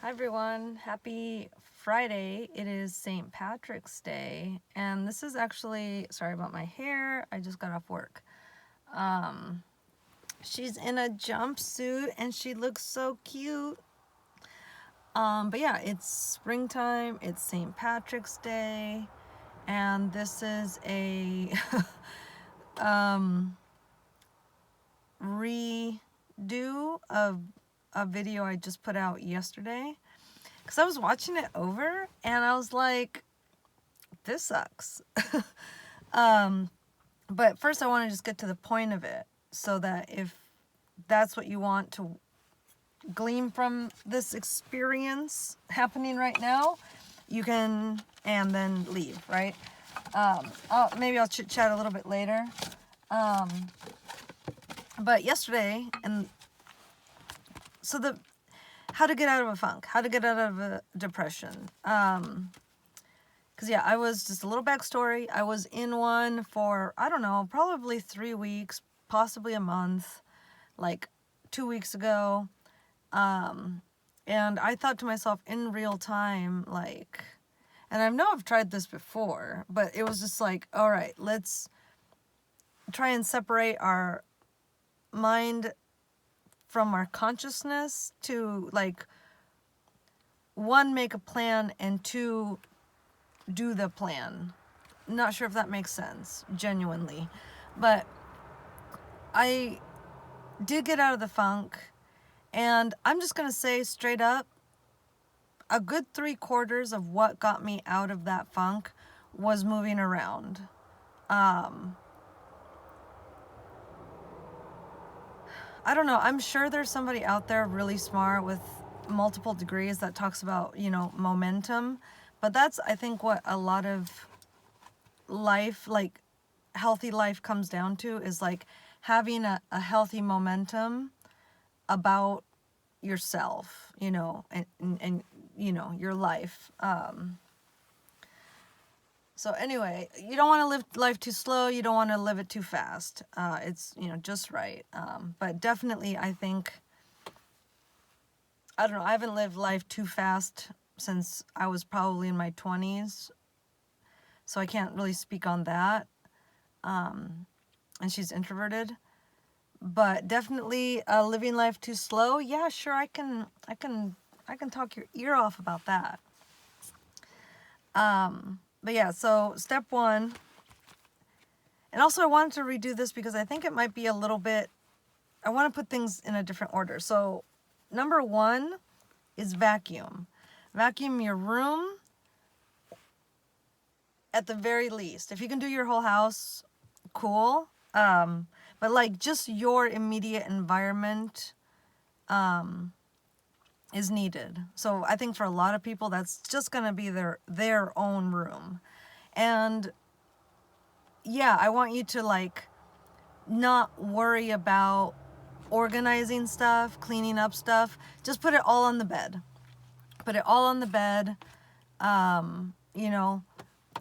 Hi everyone, happy Friday. It is St. Patrick's Day, and this is actually, sorry about my hair, I just got off work. She's in a jumpsuit and she looks so cute. But yeah, it's springtime, it's St. Patrick's Day, and this is a redo of a video I just put out yesterday. Because I was watching it over and I was like, this sucks. But first I want to just get to the point of it so that if that's what you want to glean from this experience happening right now, you can, and then leave, right? Maybe I'll chit chat a little bit later. But yesterday, and so how to get out of a funk, how to get out of a depression. Because yeah, I was, just a little backstory, I was in one for, I don't know, probably 3 weeks, possibly a month, like 2 weeks ago. And I thought to myself in real time, like, and I know I've tried this before, but it was just like, all right, let's try and separate our mind from our consciousness to, like, one, make a plan, and two, do the plan. Not sure if that makes sense, genuinely. But I did get out of the funk, and I'm just going to say straight up, a good 3/4 of what got me out of that funk was moving around. I don't know, I'm sure there's somebody out there really smart with multiple degrees that talks about, momentum. But that's, I think, what a lot of life, like healthy life, comes down to, is like having a healthy momentum about yourself, and your life. So anyway, you don't want to live life too slow. You don't want to live it too fast. It's, just right. But definitely, I think, I don't know, I haven't lived life too fast since I was probably in my 20s. So I can't really speak on that. And she's introverted. But definitely living life too slow. Yeah, sure, I can talk your ear off about that. But yeah, so step one, and also I wanted to redo this because I think it might be a little bit, I want to put things in a different order. So number one is vacuum. Vacuum your room at the very least. If you can do your whole house, cool. But like just your immediate environment is needed. So I think for a lot of people, that's just going to be their own room. And yeah, I want you to, like, not worry about organizing stuff, cleaning up stuff. Just put it all on the bed. Put it all on the bed.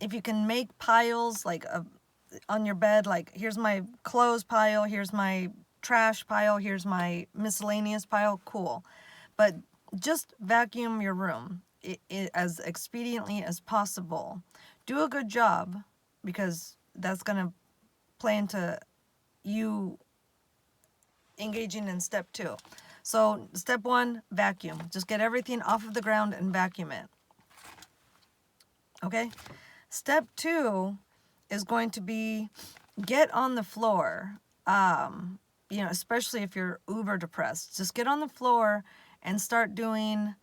If you can make piles, like, on your bed, like, here's my clothes pile, here's my trash pile, here's my miscellaneous pile, cool. But just vacuum your room as expediently as possible. Do a good job, because that's going to play into you engaging in step two. So step one, vacuum. Just get everything off of the ground and vacuum it. Okay? Step two is going to be get on the floor. Especially if you're uber depressed. Just get on the floor and start doing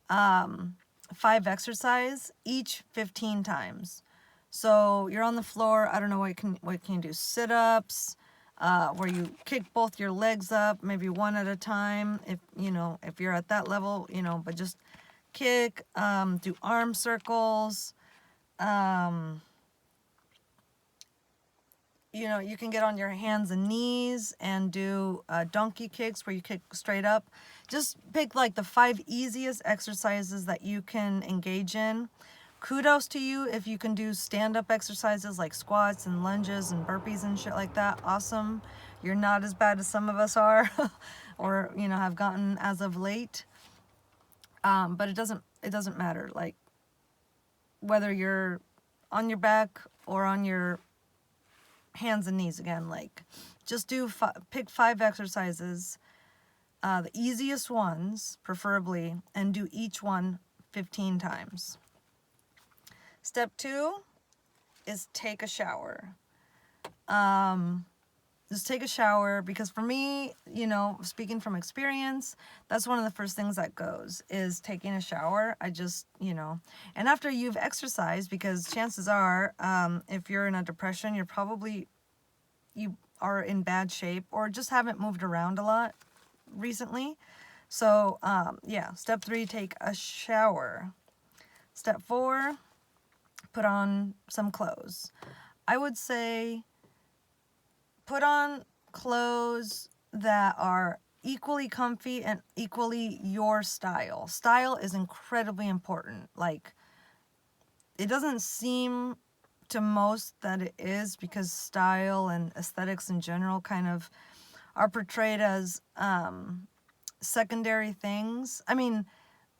5 exercise, each 15 times. So you're on the floor, I don't know, what can you do? Sit-ups, where you kick both your legs up, maybe one at a time, if you're at that level, but just kick, do arm circles. You can get on your hands and knees and do donkey kicks where you kick straight up. Just pick like the 5 easiest exercises that you can engage in. Kudos to you if you can do stand-up exercises like squats and lunges and burpees and shit like that. Awesome. You're not as bad as some of us are or, have gotten as of late. But it doesn't matter, like, whether you're on your back or on your hands and knees again, like, just pick 5 exercises, the easiest ones, preferably, and do each one 15 times. Step 2 is take a shower. Just take a shower, because for me, you know, speaking from experience, that's one of the first things that goes, is taking a shower. I just, you know, and after you've exercised, because chances are, if you're in a depression, you are in bad shape, or just haven't moved around a lot recently. So, yeah, step 3, take a shower. Step 4, put on some clothes. I would say put on clothes that are equally comfy and equally your style. Style is incredibly important. Like, it doesn't seem to most that it is, because style and aesthetics in general kind of are portrayed as secondary things. I mean,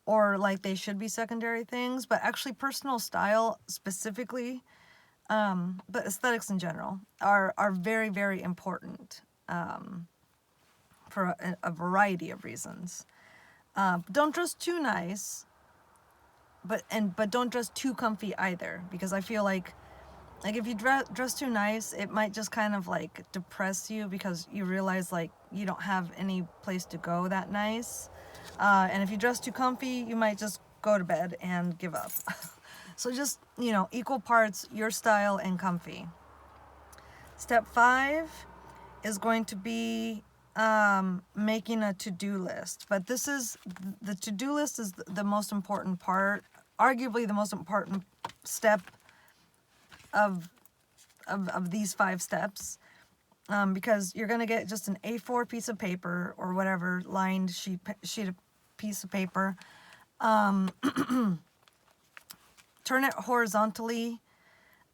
or like they should be secondary things, but actually personal style specifically, but aesthetics in general are very, very important, for a variety of reasons. Don't dress too nice, but don't dress too comfy either, because I feel like if you dress too nice, it might just kind of like depress you, because you realize like you don't have any place to go that nice. And if you dress too comfy, you might just go to bed and give up. So just, you know, equal parts your style and comfy. Step 5 is going to be making a to-do list. But the to-do list is the most important part, arguably the most important step of these 5 steps, because you're going to get just an A4 piece of paper, or whatever lined sheet of piece of paper. Turn it horizontally,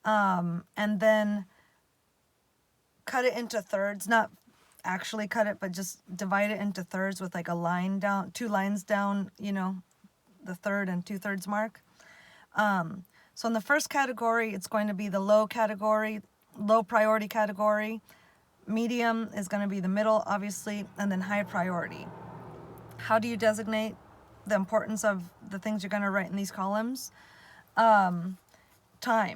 and then cut it into thirds. Not actually cut it, but just divide it into thirds with like a line down, 2 lines down, you know, the third and 2/3 mark. So in the first category, it's going to be the low priority category. Medium is going to be the middle, obviously, and then high priority. How do you designate the importance of the things you're going to write in these columns? Time.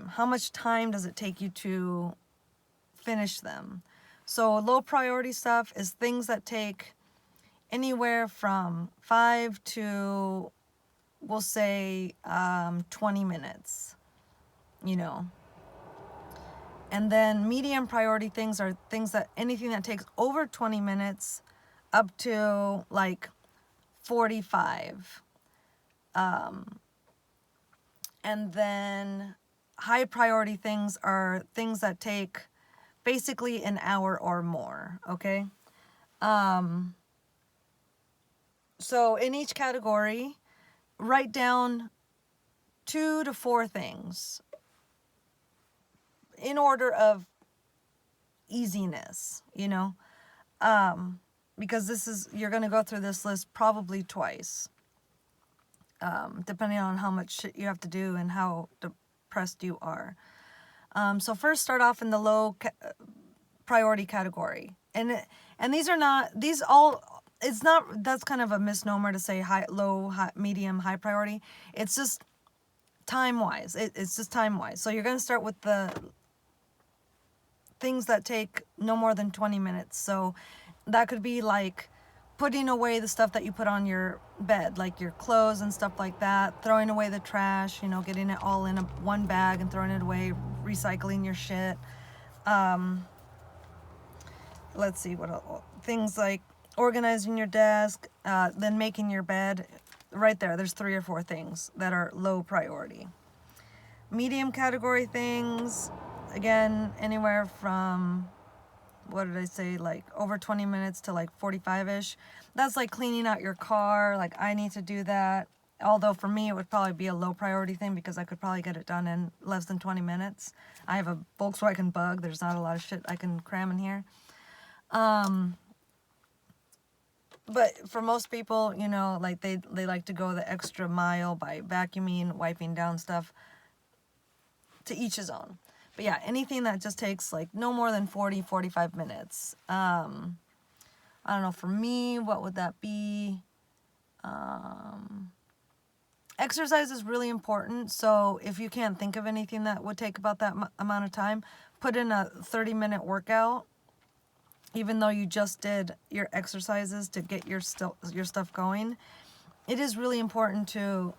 How much time does it take you to finish them? So low priority stuff is things that take anywhere from 5 to, we'll say, 20 minutes, you know. And then medium priority things are anything that takes over 20 minutes up to like 45. And then high priority things are things that take basically an hour or more, okay? So in each category, write down 2 to 4 things in order of easiness, you know? Because you're going to go through this list probably twice, depending on how much shit you have to do and how depressed you are. So first, start off in the low priority category. And that's kind of a misnomer to say high, low, high, medium, high priority. It's just time-wise. It's just time-wise. So you're going to start with the things that take no more than 20 minutes. So that could be like putting away the stuff that you put on your bed, like your clothes and stuff like that, throwing away the trash, you know, getting it all in one bag and throwing it away, recycling your shit. Let's see, what else? Things like organizing your desk, then making your bed. Right there's 3 or 4 things that are low priority. Medium category things, again, anywhere from, what did I say, like over 20 minutes to like 45-ish. That's like cleaning out your car. Like, I need to do that. Although for me, it would probably be a low priority thing, because I could probably get it done in less than 20 minutes. I have a Volkswagen Bug. There's not a lot of shit I can cram in here. but for most people, you know, like they like to go the extra mile by vacuuming, wiping down stuff. To each his own. But yeah, anything that just takes like no more than 40-45 minutes. I don't know, for me, what would that be? Exercise is really important. So if you can't think of anything that would take about that amount of time, put in a 30-minute workout. Even though you just did your exercises to get your stuff going, it is really important to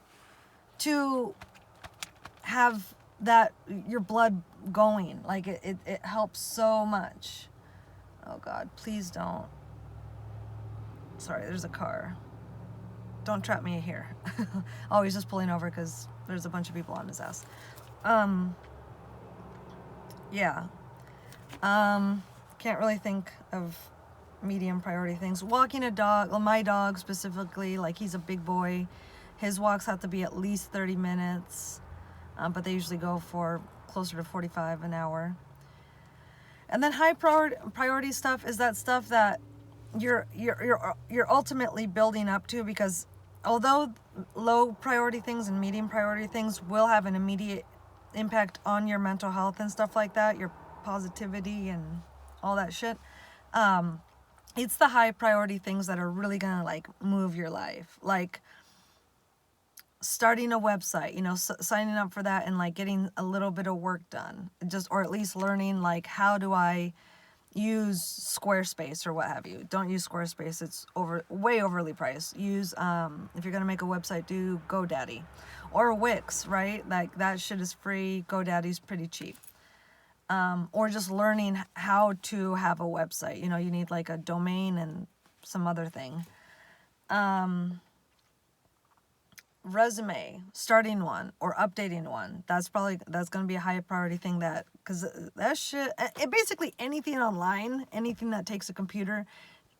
have that your blood going. Like it helps so much. Oh God, please don't. Sorry, there's a car. Don't trap me here. Oh, he's just pulling over because there's a bunch of people on his ass. Yeah. Can't really think of medium priority things. Walking a dog, well, my dog specifically, like he's a big boy. His walks have to be at least 30 minutes, but they usually go for closer to 45 an hour. And then high priority stuff is that stuff that you're ultimately building up to, because although low priority things and medium priority things will have an immediate impact on your mental health and stuff like that, your positivity and all that shit, it's the high priority things that are really gonna like move your life, like starting a website, you know, signing up for that and like getting a little bit of work done, just, or at least learning like how do I use Squarespace or what have you. Don't use Squarespace, it's way overly priced. Use if you're gonna make a website, do GoDaddy or Wix, right? Like that shit is free. GoDaddy's pretty cheap. Or just learning how to have a website. You know, you need like a domain and some other thing. Resume, starting one or updating one. That's going to be a high priority thing, that, because that shit, basically anything online, anything that takes a computer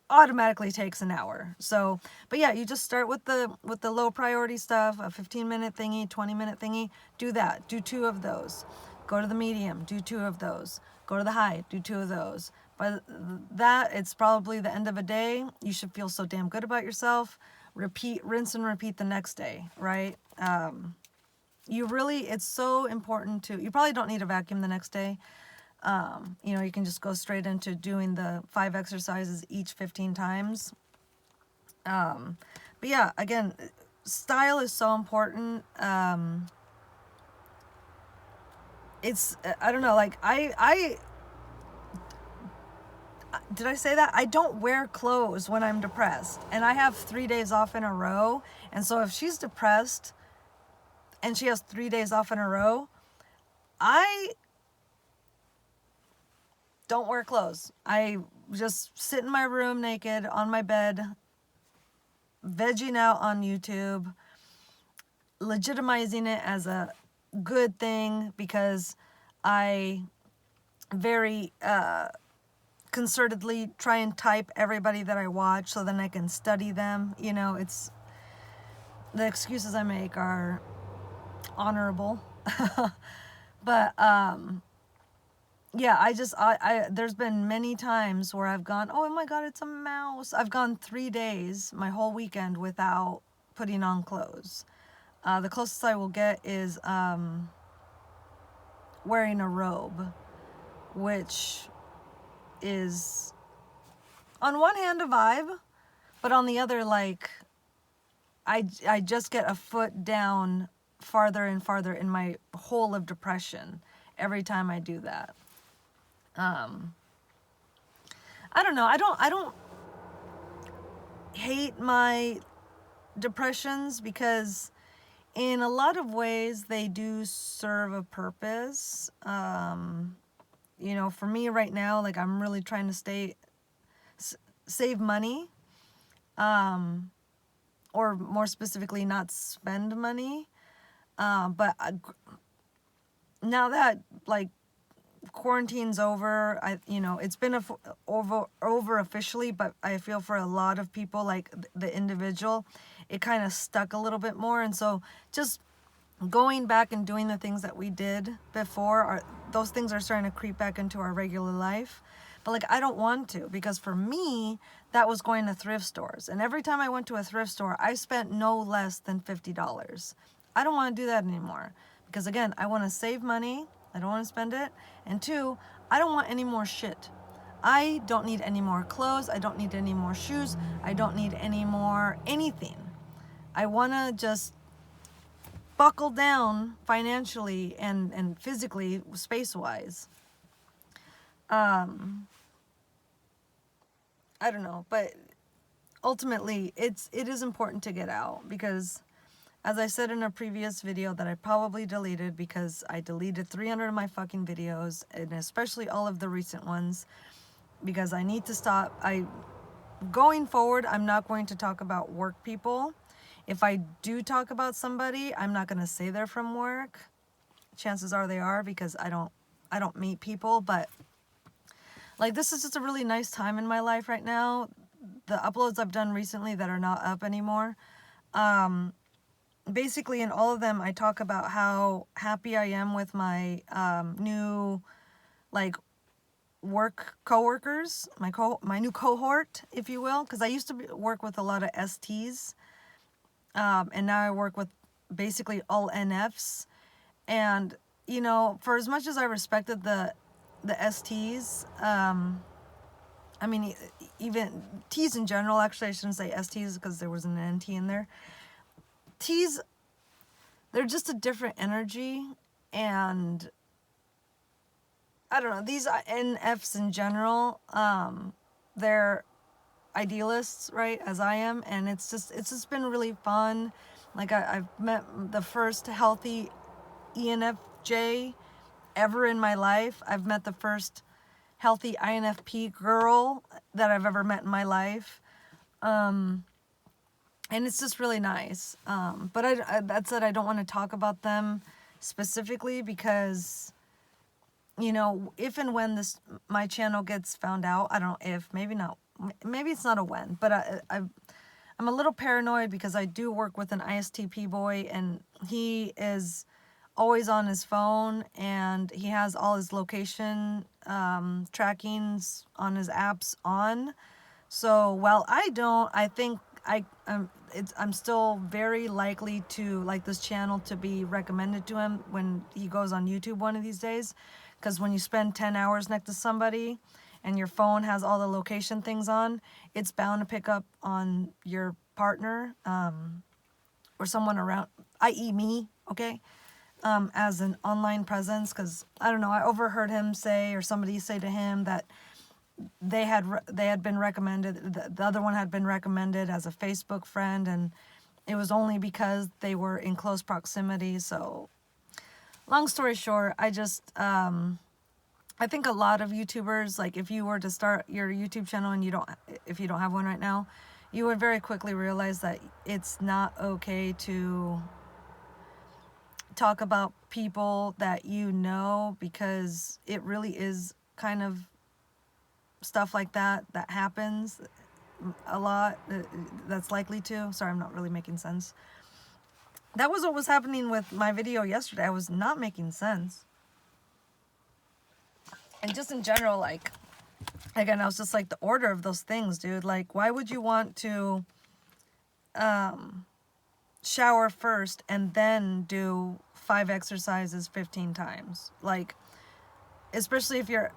automatically takes an hour. So, but yeah, you just start with the low priority stuff, a 15-minute thingy, 20-minute thingy, do that. Do 2 of those. Go to the medium, do 2 of those. Go to the high, do 2 of those. By that, it's probably the end of a day. You should feel so damn good about yourself. Rinse and repeat the next day, right? It's so important to, you probably don't need a vacuum the next day. You know, you can just go straight into doing the 5 exercises each 15 times. But yeah, again, style is so important. It's, I don't know, like did I say that? I don't wear clothes when I'm depressed, and I have 3 days off in a row. And so if she's depressed and she has 3 days off in a row, I don't wear clothes. I just sit in my room naked on my bed, vegging out on YouTube, legitimizing it as a good thing, because I very concertedly try and type everybody that I watch so then I can study them. You know, it's, the excuses I make are honorable. But yeah, I there's been many times where I've gone, oh my God, it's a mouse. I've gone 3 days, my whole weekend, without putting on clothes. The closest I will get is wearing a robe, which is on one hand a vibe, but on the other, like, I just get a foot down farther and farther in my hole of depression every time I do that. I don't know. I don't hate my depressions, because in a lot of ways they do serve a purpose. You know, for me right now, like, I'm really trying to save money, or more specifically, not spend money. But now that, like, quarantine's over, you know, it's been over officially, but I feel for a lot of people, like the individual, it kind of stuck a little bit more. And so just going back and doing the things that we did before, those things are starting to creep back into our regular life. But like, I don't want to, because for me, that was going to thrift stores. And every time I went to a thrift store, I spent no less than $50. I don't want to do that anymore. Because again, I want to save money. I don't want to spend it. And two, I don't want any more shit. I don't need any more clothes. I don't need any more shoes. I don't need any more anything. I want to just buckle down financially and physically, space-wise. I don't know, but ultimately it is important to get out, because as I said in a previous video that I probably deleted, because I deleted 300 of my fucking videos, and especially all of the recent ones, because I need to stop. Going forward, I'm not going to talk about work people. If I do talk about somebody, I'm not going to say they're from work. Chances are they are, because I don't meet people. But like, this is just a really nice time in my life right now. The uploads I've done recently that are not up anymore, basically in all of them I talk about how happy I am with my new, like, work coworkers, my new cohort, if you will, because I used to work with a lot of STs, and now I work with basically all NFs. And you know, for as much as I respected the STs, I mean, even T's in general, actually I shouldn't say STs because there was an NT in there. T's, they're just a different energy, and I don't know, these NFs in general, they're idealists, right, as I am, and it's just been really fun. Like, I've met the first healthy ENFJ ever in my life. I've met the first healthy INFP girl that I've ever met in my life. And it's just really nice. But that said, I don't want to talk about them specifically, because, you know, if and when my channel gets found out, I don't know if, maybe not, maybe it's not a when, but I'm a little paranoid, because I do work with an ISTP boy, and he is always on his phone, and he has all his location trackings on his apps on. So while I don't, I think I'm still very likely to like this channel to be recommended to him when he goes on YouTube one of these days. Because when you spend 10 hours next to somebody and your phone has all the location things on, it's bound to pick up on your partner, or someone around, i.e. me, okay, as an online presence. Because I don't know, I overheard him say, or somebody say to him, that they had been recommended, the other one had been recommended as a Facebook friend, and it was only because they were in close proximity. So long story short, I just I think a lot of YouTubers, like, if you were to start your YouTube channel and if you don't have one right now, you would very quickly realize that it's not okay to talk about people that you know, because it really is kind of stuff like that happens a lot, that's likely to. Sorry, I'm not really making sense. That was what was happening with my video yesterday. I was not making sense. And just in general, like, again, I was just like, the order of those things, dude. Like, why would you want to shower first and then do 5 exercises 15 times? Like, especially if you're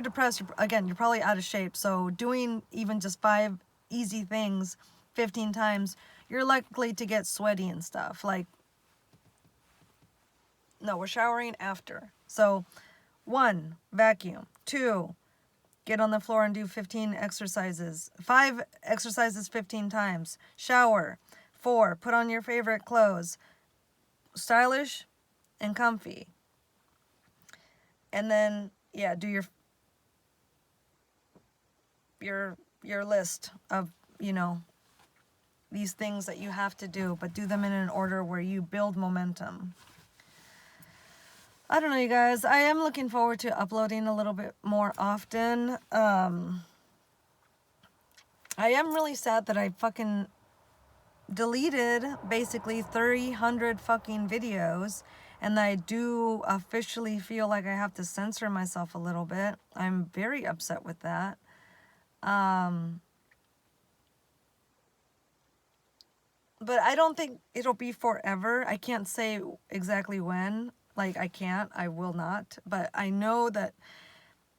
depressed, you're probably out of shape. So doing even just 5 easy things 15 times, you're likely to get sweaty and stuff. Like, no, we're showering after. So 1, vacuum. 2, get on the floor and do 15 exercises. 5 exercises 15 times. Shower. 4, put on your favorite clothes. Stylish and comfy. And then, yeah, do your list of, you know, these things that you have to do, but do them in an order where you build momentum. I don't know, you guys. I am looking forward to uploading a little bit more often. I am really sad that I fucking deleted basically 300 fucking videos, And I do officially feel like I have to censor myself a little bit. I'm very upset with that. Um, but I don't think it'll be forever. I can't say exactly when. Like, I can't, I will not. But I know that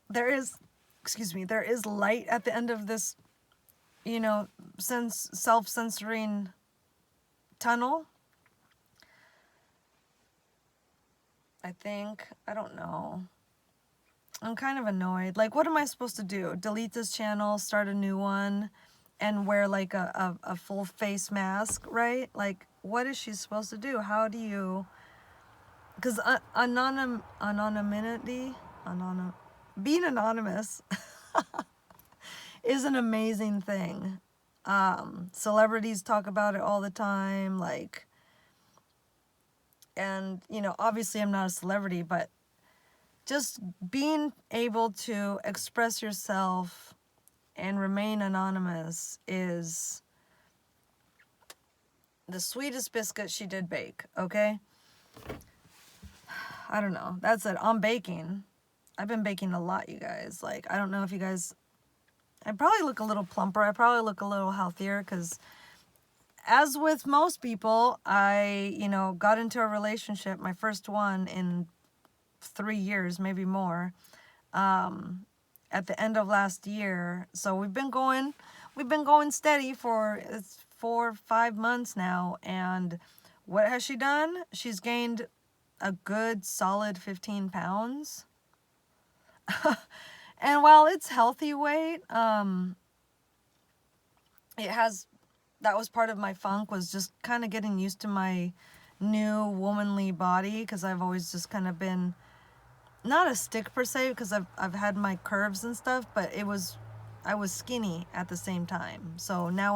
there is, excuse me, there is light at the end of this, you know, self-censoring tunnel. I think. I don't know. I'm kind of annoyed. Like, what am I supposed to do? Delete this channel, start a new one, and wear like a full face mask, right? Like, what is she supposed to do? How do you... Because anonymity, being anonymous is an amazing thing. Celebrities talk about it all the time, like, and, you know, obviously I'm not a celebrity, but just being able to express yourself and remain anonymous is the sweetest biscuit she did bake, okay? I don't know. That's it. I'm baking. I've been baking a lot, you guys. Like, I don't know if you guys... I probably look a little plumper. I probably look a little healthier because, as with most people, I, you know, got into a relationship, my first one in 3 years, maybe more, at the end of last year. So we've been going steady for 4 or 5 months now. And what has she done? She's gained a good solid 15 pounds. And while it's healthy weight, it has, that was part of my funk, was just kind of getting used to my new womanly body, because I've always just kind of been not a stick per se, because I've had my curves and stuff, but I was skinny at the same time. So now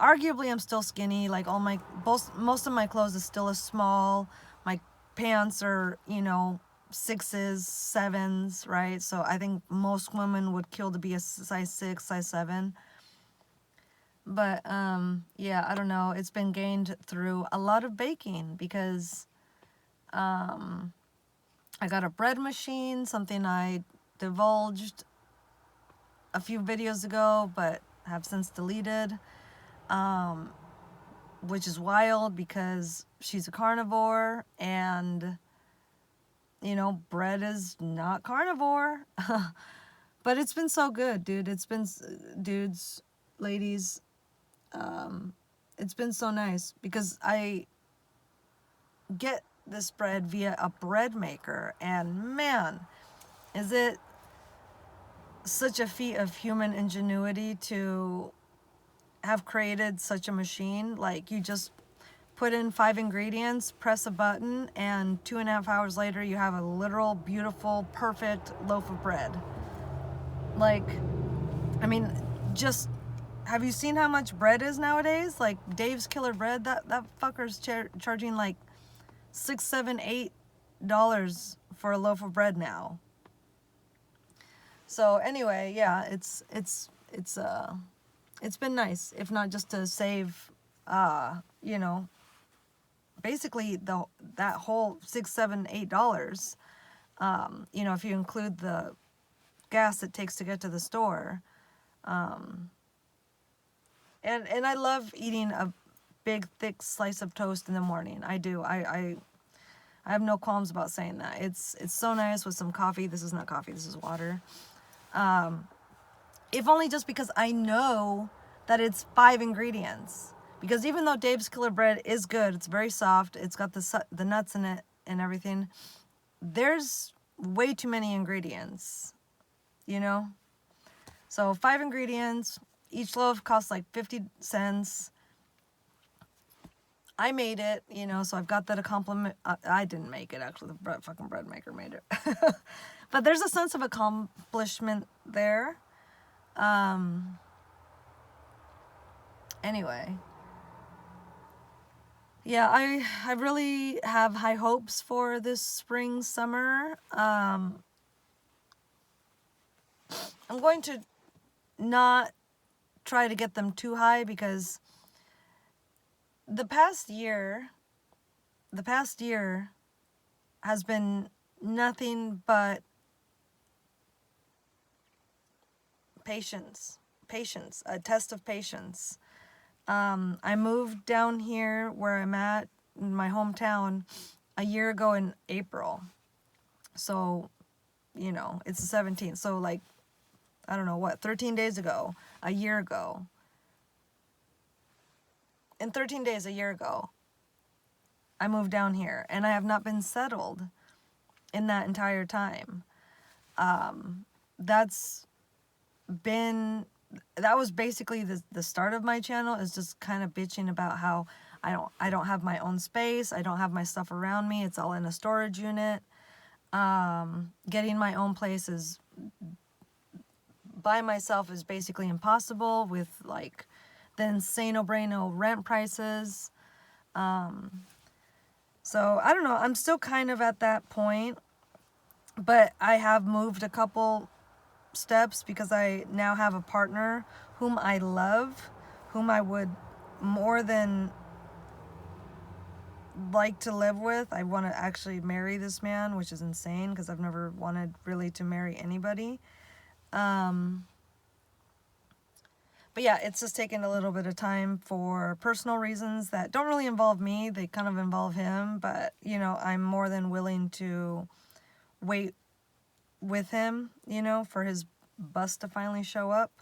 arguably I'm still skinny. Like, most of my clothes is still a small. My pants are, you know, 6s, 7s, right? So I think most women would kill to be a size 6, size 7. But yeah, I don't know. It's been gained through a lot of baking, because I got a bread machine, something I divulged a few videos ago, but have since deleted, which is wild because she's a carnivore, and, you know, bread is not carnivore. But it's been so good, dude. It's been, dudes, ladies, it's been so nice, because I get this bread via a bread maker, and man, is it such a feat of human ingenuity to have created such a machine. Like, you just put in 5 ingredients, press a button, and 2.5 hours later you have a literal beautiful perfect loaf of bread. Like, I mean, just, have you seen how much bread is nowadays? Like, Dave's Killer Bread, that fucker's charging like $6, $7, $8 for a loaf of bread now. So anyway, yeah, it's been nice, if not just to save, you know, basically that whole $6, $7, $8. You know, if you include the gas it takes to get to the store. And I love eating a big thick slice of toast in the morning. I do. I have no qualms about saying that. It's so nice with some coffee. This is not coffee, this is water. If only just because I know that it's 5 ingredients. Because even though Dave's Killer Bread is good, it's very soft, it's got the nuts in it and everything, there's way too many ingredients, you know? So 5 ingredients, each loaf costs like 50 cents. I made it, you know, so I've got that a compliment. I didn't make it, actually. The fucking bread maker made it. But there's a sense of accomplishment there. Anyway. Yeah, I really have high hopes for this spring, summer. I'm going to not try to get them too high, because the past year has been nothing but patience. Patience, a test of patience. I moved down here where I'm at in my hometown a year ago in April. So, it's the 17th. So, like, I don't know what, 13 days ago, a year ago. In 13 days, a year ago, I moved down here and I have not been settled in that entire time. That's been that was basically the start of my channel, is just kind of bitching about how I don't have my own space. I don't have my stuff around me. It's all in a storage unit. Getting my own place is by myself is basically impossible with like the insane no rent prices. So I don't know. I'm still kind of at that point, but I have moved a couple steps because I now have a partner whom I love, whom I would more than like to live with. I want to actually marry this man, which is insane because I've never wanted really to marry anybody. But yeah, it's just taken a little bit of time for personal reasons that don't really involve me. They kind of involve him, but I'm more than willing to wait with him, for his bus to finally show up.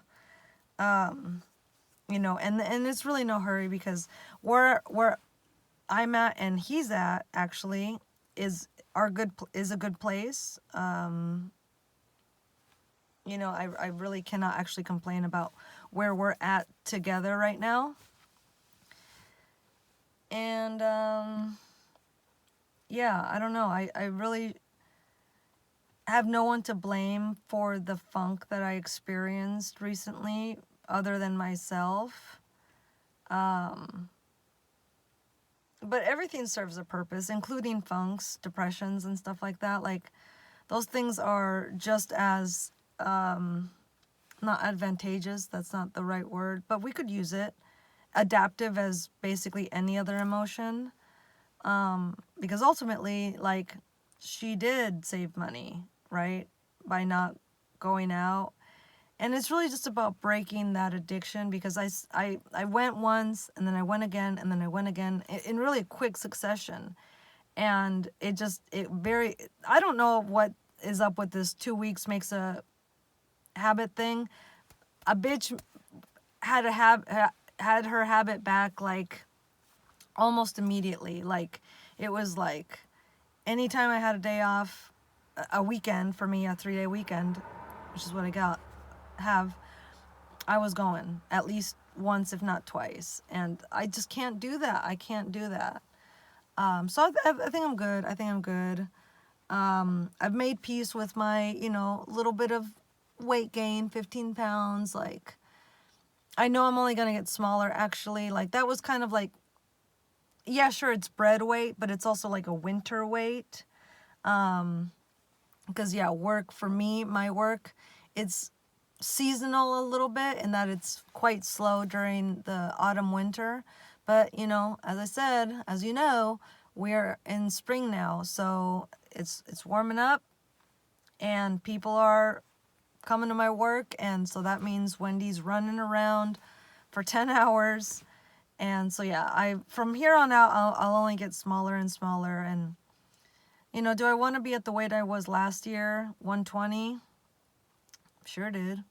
And it's really no hurry because where I'm at and he's at actually is a good place. I really cannot actually complain about where we're at together right now. And yeah, I don't know. I really have no one to blame for the funk that I experienced recently other than myself. But everything serves a purpose, including funks, depressions, and stuff like that. Like, those things are just as, not advantageous, that's not the right word, but we could use it. Adaptive as basically any other emotion. Because ultimately, like, she did save money, right? By not going out. And it's really just about breaking that addiction because I went once and then I went again and then I went again in really quick succession. And I don't know what is up with this 2 weeks makes a habit thing. A bitch had her habit back like almost immediately. Like, it was like anytime I had a day off, a weekend for me, a 3-day weekend, which is what I was going at least once, if not twice. And I just can't do that. I can't do that. So I think I'm good. I think I'm good. I've made peace with my, little bit of weight gain, 15 pounds. Like, I know I'm only going to get smaller, actually. Like, that was kind of like, yeah, sure, it's bread weight, but it's also like a winter weight. Because, yeah, my work, it's seasonal a little bit in that it's quite slow during the autumn winter. But, as I said, as you know, we're in spring now, so it's warming up and people are coming to my work, and so that means Wendy's running around for 10 hours. And so yeah, from here on out I'll only get smaller and smaller. And do I want to be at the weight I was last year, 120? Sure did.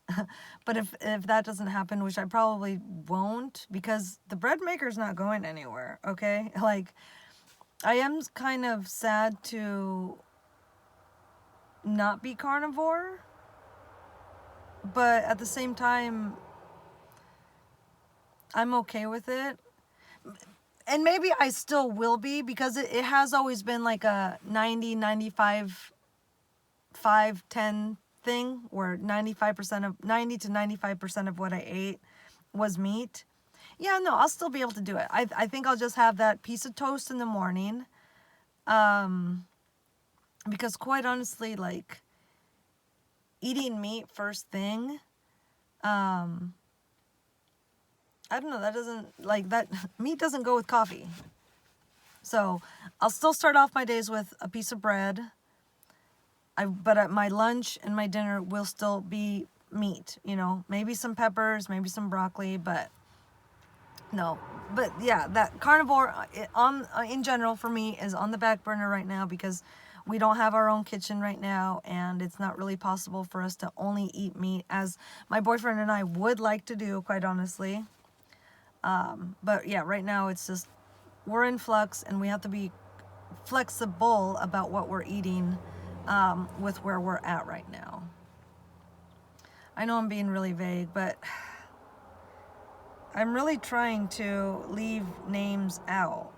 But if that doesn't happen, which I probably won't, because the bread maker's not going anywhere, okay? Like, I am kind of sad to not be carnivore, but at the same time, I'm okay with it. And maybe I still will be, because it has always been like a 90, 95, 5, 10 thing, where 90 to 95% of what I ate was meat. Yeah, no, I'll still be able to do it. I think I'll just have that piece of toast in the morning. Because quite honestly, like, eating meat first thing, I don't know, that doesn't, like, that, meat doesn't go with coffee. So I'll still start off my days with a piece of bread. But at my lunch and my dinner will still be meat, you know, maybe some peppers, maybe some broccoli, but no. But yeah, that carnivore in general for me is on the back burner right now because we don't have our own kitchen right now, and it's not really possible for us to only eat meat as my boyfriend and I would like to do, quite honestly. But yeah, right now it's just we're in flux, and we have to be flexible about what we're eating with where we're at right now. I know I'm being really vague, but I'm really trying to leave names out.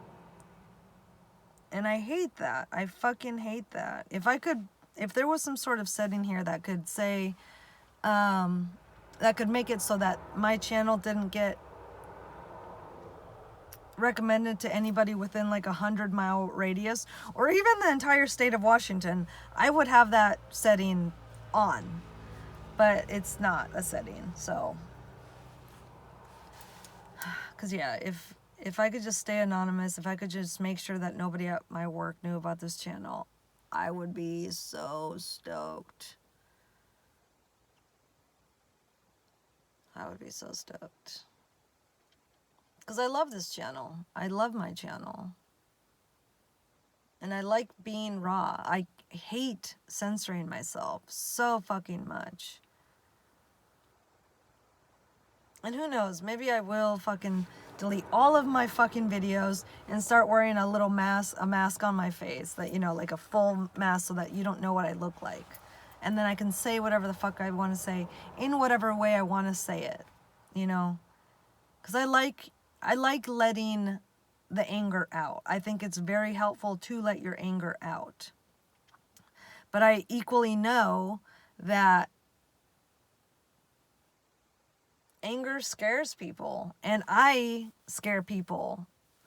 And I hate that. I fucking hate that. If there was some sort of setting here that could say, that could make it so that my channel didn't get recommended to anybody within like 100-mile radius, or even the entire state of Washington, I would have that setting on. But it's not a setting, so. Because yeah, if I could just stay anonymous, if I could just make sure that nobody at my work knew about this channel, I would be so stoked. I would be so stoked. Because I love this channel. I love my channel. And I like being raw. I hate censoring myself so fucking much. And who knows, maybe I will fucking delete all of my fucking videos and start wearing a little mask, a mask on my face that, you know, like a full mask so that you don't know what I look like. And then I can say whatever the fuck I want to say in whatever way I want to say it, you know? Because I like letting the anger out. I think it's very helpful to let your anger out. But I equally know that anger scares people, and I scare people.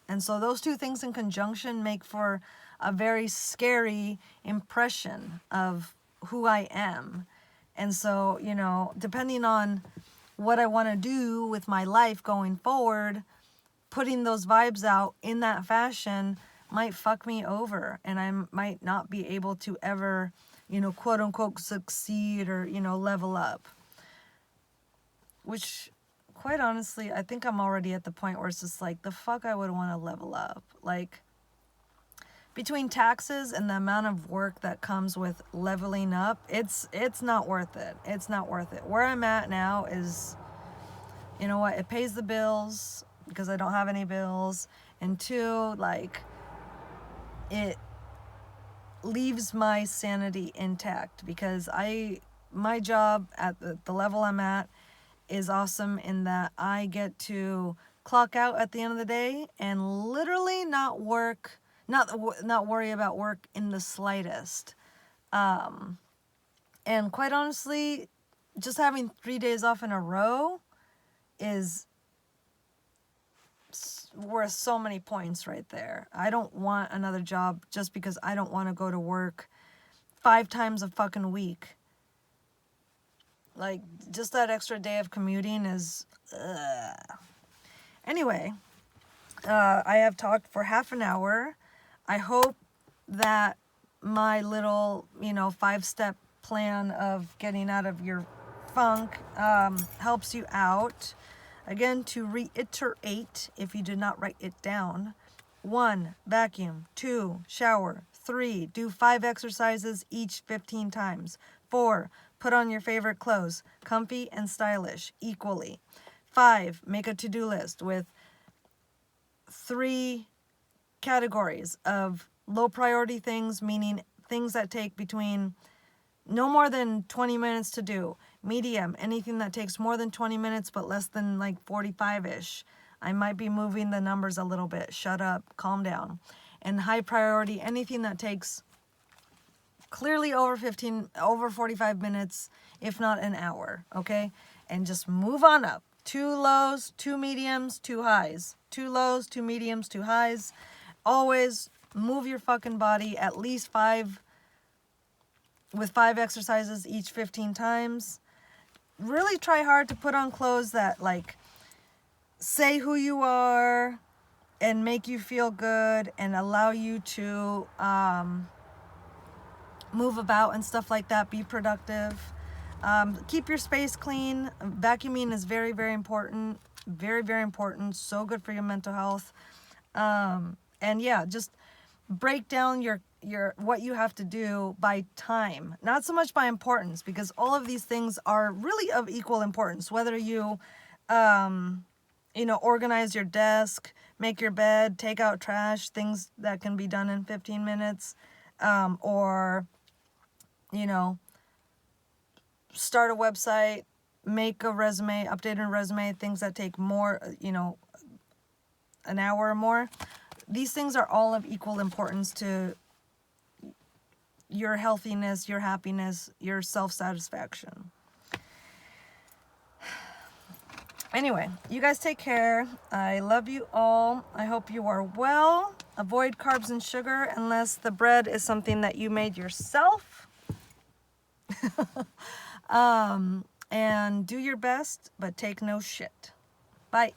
And so those two things in conjunction make for a very scary impression of who I am. And so, you know, depending on what I want to do with my life going forward, putting those vibes out in that fashion might fuck me over, and I might not be able to ever, you know, quote unquote succeed or, you know, level up. Which, quite honestly, I think I'm already at the point where it's just like, the fuck I would want to level up. Like, between taxes and the amount of work that comes with leveling up, it's not worth it. It's not worth it. Where I'm at now is, you know what, it pays the bills because I don't have any bills. And two, like, it leaves my sanity intact because my job at the level I'm at is awesome in that I get to clock out at the end of the day and literally not worry about work in the slightest. And quite honestly, just having 3 days off in a row is worth so many points right there. I don't want another job just because I don't want to go to work 5 times a fucking week. Like, just that extra day of commuting is, Anyway, I have talked for half an hour. I hope that my little, you know, 5-step plan of getting out of your funk helps you out. Again, to reiterate, if you did not write it down: 1, vacuum. 2, shower. 3, do 5 exercises each 15 times. 4, put on your favorite clothes, comfy and stylish, equally. 5, make a to-do list with 3 categories of low priority things, meaning things that take between no more than 20 minutes to do. Medium, anything that takes more than 20 minutes but less than like 45-ish. I might be moving the numbers a little bit. Shut up, calm down. And high priority, anything that takes clearly over 45 minutes, if not an hour, okay? And just move on up. 2 lows, 2 mediums, 2 highs. 2 lows, 2 mediums, 2 highs. Always move your fucking body at least 5 exercises each 15 times. Really try hard to put on clothes that, like, say who you are, and make you feel good and allow you to move about and stuff like that. Be productive. Keep your space clean. Vacuuming is very, very important. Very, very important. So good for your mental health. And yeah, just break down your what you have to do by time, not so much by importance, because all of these things are really of equal importance. Whether you organize your desk, make your bed, take out trash, things that can be done in 15 minutes, or start a website, make a resume, update a resume, things that take more, an hour or more. These things are all of equal importance to your healthiness, your happiness, your self-satisfaction. Anyway, you guys take care. I love you all. I hope you are well. Avoid carbs and sugar unless the bread is something that you made yourself. And do your best, but take no shit. Bye.